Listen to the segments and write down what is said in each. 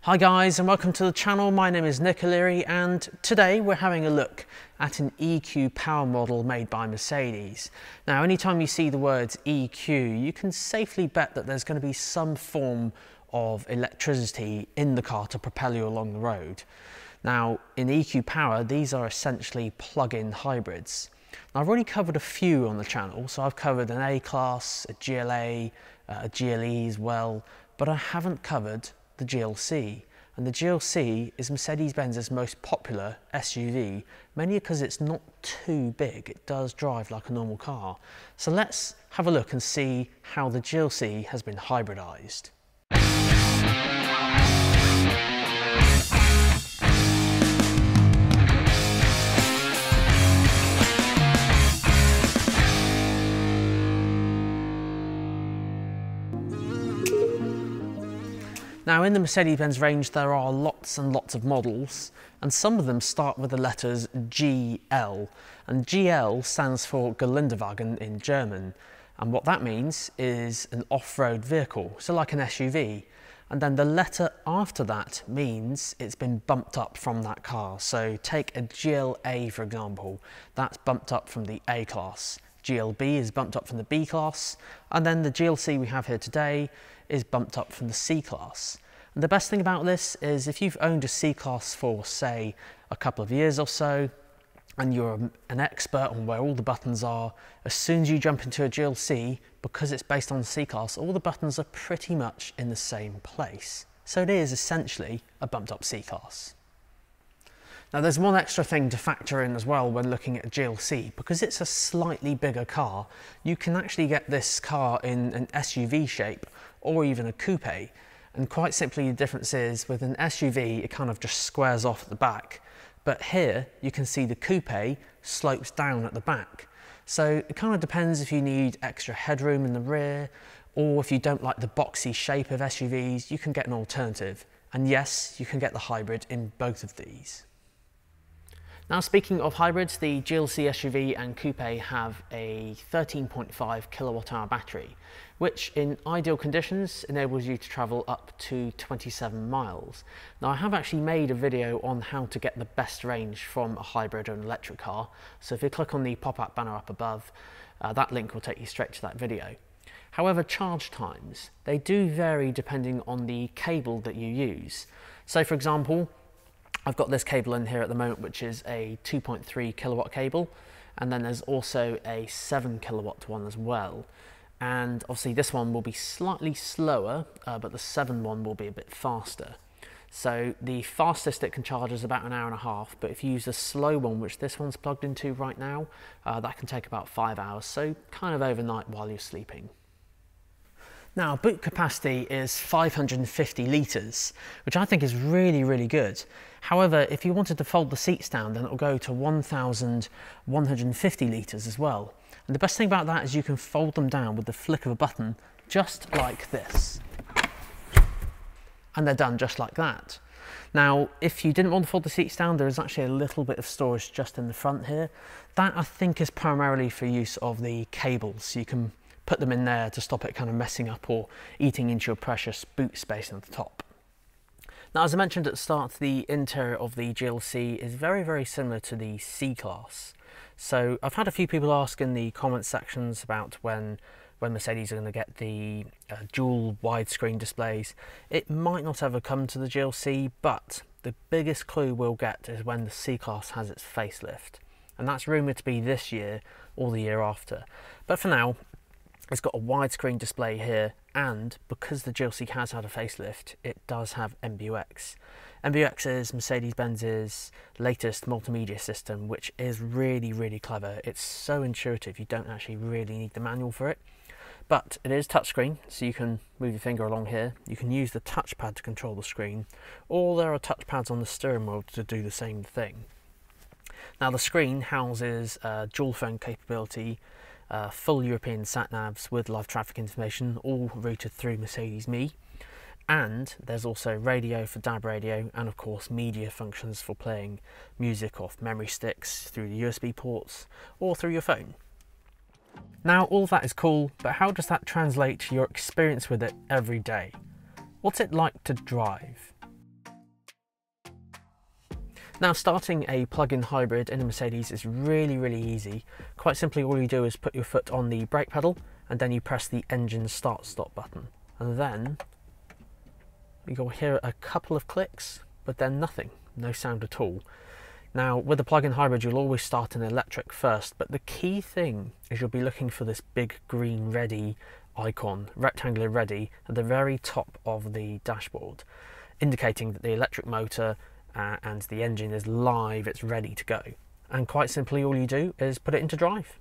Hi guys and welcome to the channel. My name is Nick O'Leary and today we're having a look at an EQ power model made by Mercedes. Now anytime you see the words EQ, you can safely bet that there's going to be some form of electricity in the car to propel you along the road. Now in EQ power, these are essentially plug-in hybrids. Now, I've already covered a few on the channel, so I've covered an A-Class, a GLA, a GLE as well, but I haven't covered the GLC. And the GLC is Mercedes-Benz's most popular SUV, mainly because it's not too big. It does drive like a normal car. So let's have a look and see how the GLC has been hybridized. Now in the Mercedes-Benz range there are lots and lots of models, and some of them start with the letters GL, and GL stands for Geländewagen in German, and what that means is an off-road vehicle, so like an SUV, and then the letter after that means it's been bumped up from that car. So take a GLA for example, that's bumped up from the A-Class. GLB is bumped up from the B-Class, and then the GLC we have here today is bumped up from the C-Class. And the best thing about this is if you've owned a C-Class for say a couple of years or so and you're an expert on where all the buttons are, as soon as you jump into a GLC, because it's based on the C-Class, all the buttons are pretty much in the same place. So it is essentially a bumped up C-Class. Now there's one extra thing to factor in as well when looking at a GLC. Because it's a slightly bigger car, you can actually get this car in an SUV shape or even a coupe. And quite simply the difference is with an SUV it kind of just squares off at the back, but here you can see the coupe slopes down at the back. So it kind of depends if you need extra headroom in the rear, or if you don't like the boxy shape of SUVs, you can get an alternative. And yes, you can get the hybrid in both of these. Now speaking of hybrids, the GLC SUV and coupe have a 13.5 kilowatt hour battery, which in ideal conditions enables you to travel up to 27 miles. Now I have actually made a video on how to get the best range from a hybrid or an electric car, so if you click on the pop-up banner up above, that link will take you straight to that video. However, charge times, they do vary depending on the cable that you use. So for example, I've got this cable in here at the moment, which is a 2.3 kilowatt cable, and then there's also a 7 kilowatt one as well. And obviously this one will be slightly slower, but the 7 one will be a bit faster. So the fastest it can charge is about an hour and a half, but if you use the slow one, which this one's plugged into right now, that can take about 5 hours, so kind of overnight while you're sleeping. Now, boot capacity is 550 litres, which I think is really good. However, if you wanted to fold the seats down, then it will go to 1,150 litres as well. And the best thing about that is you can fold them down with the flick of a button, just like this. And they're done just like that. Now, if you didn't want to fold the seats down, there is actually a little bit of storage just in the front here. That I think is primarily for use of the cables, so you can put them in there to stop it kind of messing up or eating into your precious boot space at the top. Now, as I mentioned at the start, the interior of the GLC is very similar to the C-Class. So I've had a few people ask in the comment sections about when Mercedes are going to get the dual widescreen displays. It might not ever come to the GLC, but the biggest clue we'll get is when the C-Class has its facelift. And that's rumoured to be this year or the year after. But for now, it's got a widescreen display here, and because the GLC has had a facelift, it does have MBUX. MBUX is Mercedes-Benz's latest multimedia system, which is really clever. It's so intuitive, you don't actually really need the manual for it. But it is touchscreen, so you can move your finger along here. You can use the touchpad to control the screen, or there are touchpads on the steering wheel to do the same thing. Now the screen houses dual phone capability, full European sat-navs with live traffic information, all routed through Mercedes Me. And there's also radio for DAB radio, and of course media functions for playing music off memory sticks through the USB ports or through your phone. Now all of that is cool, but how does that translate to your experience with it every day? What's it like to drive? Now, starting a plug-in hybrid in a Mercedes is really easy. Quite simply, all you do is put your foot on the brake pedal and then you press the engine start-stop button. And then you'll hear a couple of clicks, but then nothing, no sound at all. Now, with a plug-in hybrid, you'll always start in electric first, but the key thing is you'll be looking for this big green ready icon, rectangular ready, at the very top of the dashboard, indicating that the electric motor and the engine is live, it's ready to go. And quite simply, all you do is put it into drive.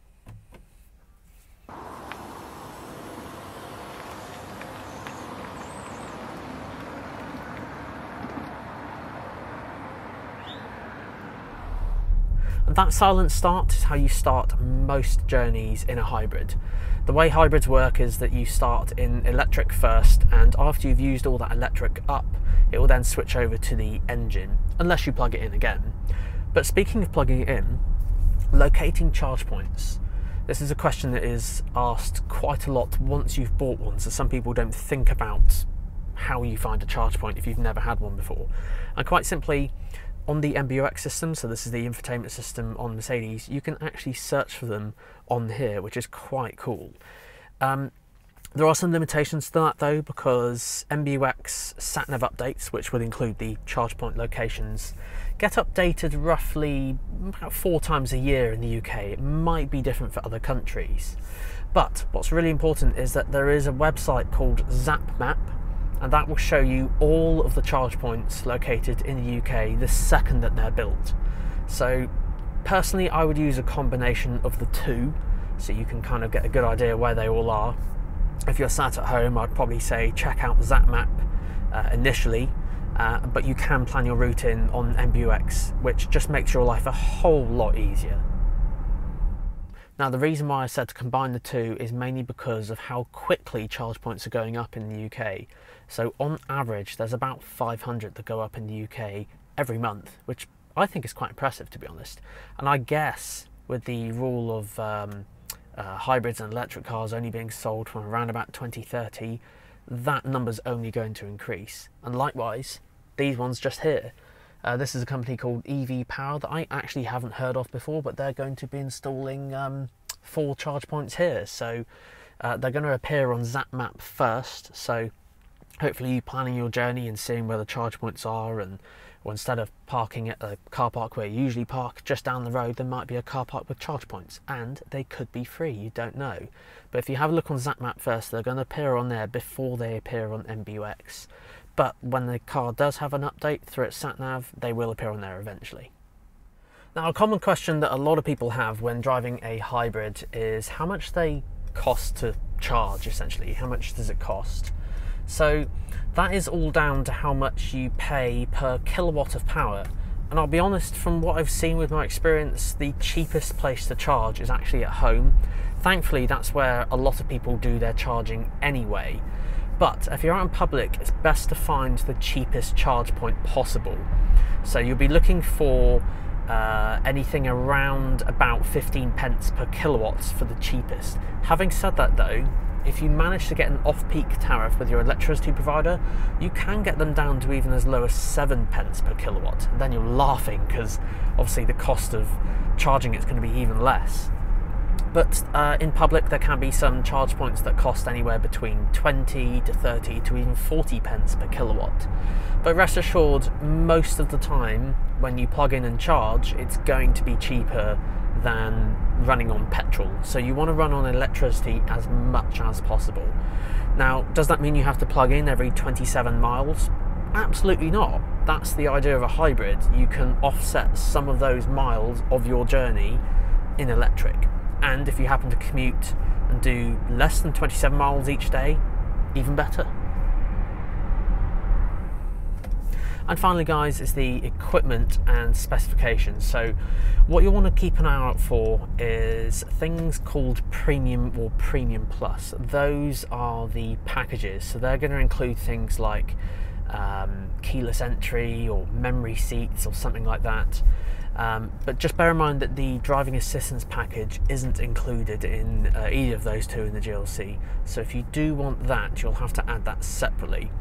That silent start is how you start most journeys in a hybrid. The way hybrids work is that you start in electric first, and after you've used all that electric up, it will then switch over to the engine, unless you plug it in again. But speaking of plugging it in, locating charge points. This is a question that is asked quite a lot once you've bought one, so some people don't think about how you find a charge point if you've never had one before. And quite simply, on the MBUX system, so this is the infotainment system on Mercedes, you can actually search for them on here, which is quite cool. There are some limitations to that though, because MBUX sat-nav updates, which would include the charge point locations, get updated roughly about 4 times a year in the UK. It might be different for other countries. But what's really important is that there is a website called ZapMap, and that will show you all of the charge points located in the UK the second that they're built. So personally, I would use a combination of the two, so you can kind of get a good idea where they all are. If you're sat at home, I'd probably say check out ZapMap initially, but you can plan your route in on MBUX, which just makes your life a whole lot easier. Now, the reason why I said to combine the two is mainly because of how quickly charge points are going up in the UK. So on average, there's about 500 that go up in the UK every month, which I think is quite impressive, to be honest. And I guess with the rule of hybrids and electric cars only being sold from around about 2030, that number's only going to increase. And likewise, these ones just here. This is a company called EV Power that I actually haven't heard of before, but they're going to be installing 4 charge points here. So they're going to appear on ZapMap first. So hopefully you planning your journey and seeing where the charge points are, and or instead of parking at a car park where you usually park just down the road, there might be a car park with charge points, and they could be free, you don't know. But if you have a look on ZapMap first, they're going to appear on there before they appear on MBUX. But when the car does have an update through its sat-nav, they will appear on there eventually. Now, a common question that a lot of people have when driving a hybrid is how much they cost to charge, essentially. How much does it cost? So that is all down to how much you pay per kilowatt of power. And I'll be honest, from what I've seen with my experience, the cheapest place to charge is actually at home. Thankfully, that's where a lot of people do their charging anyway. But if you're out in public, it's best to find the cheapest charge point possible. So you'll be looking for anything around about 15 pence per kilowatts for the cheapest. Having said that though, if you manage to get an off-peak tariff with your electricity provider, you can get them down to even as low as 7 pence per kilowatt. And then you're laughing because obviously the cost of charging it's going to be even less. But in public, there can be some charge points that cost anywhere between 20 to 30 to even 40 pence per kilowatt. But rest assured, most of the time when you plug in and charge, it's going to be cheaper than running on petrol. So you want to run on electricity as much as possible. Now, does that mean you have to plug in every 27 miles? Absolutely not. That's the idea of a hybrid. You can offset some of those miles of your journey in electric. And if you happen to commute and do less than 27 miles each day, even better. And finally, guys, is the equipment and specifications. So what you want to keep an eye out for is things called Premium or Premium Plus. Those are the packages. So they're going to include things like keyless entry or memory seats or something like that. But just bear in mind that the driving assistance package isn't included in either of those two in the GLC. So if you do want that, you'll have to add that separately.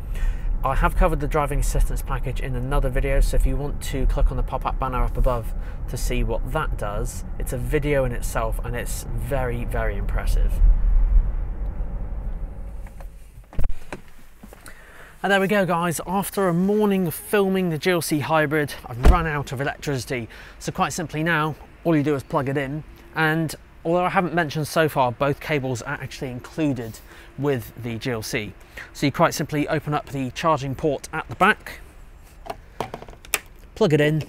I have covered the driving assistance package in another video, so if you want to click on the pop-up banner up above to see what that does, it's a video in itself and it's very, very impressive. And there we go guys, after a morning of filming the GLC hybrid, I've run out of electricity. So quite simply now, all you do is plug it in, and although I haven't mentioned so far, both cables are actually included with the GLC. So you quite simply open up the charging port at the back, plug it in,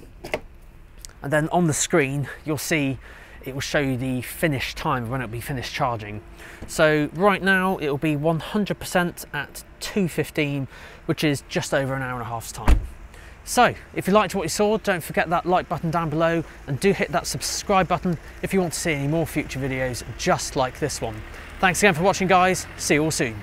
and then on the screen you'll see it will show you the finished time when it'll be finished charging. So right now it will be 100% at 2:15, which is just over an hour and a half's time. So if you liked what you saw, don't forget that like button down below, and do hit that subscribe button if you want to see any more future videos just like this one. Thanks again for watching guys, see you all soon.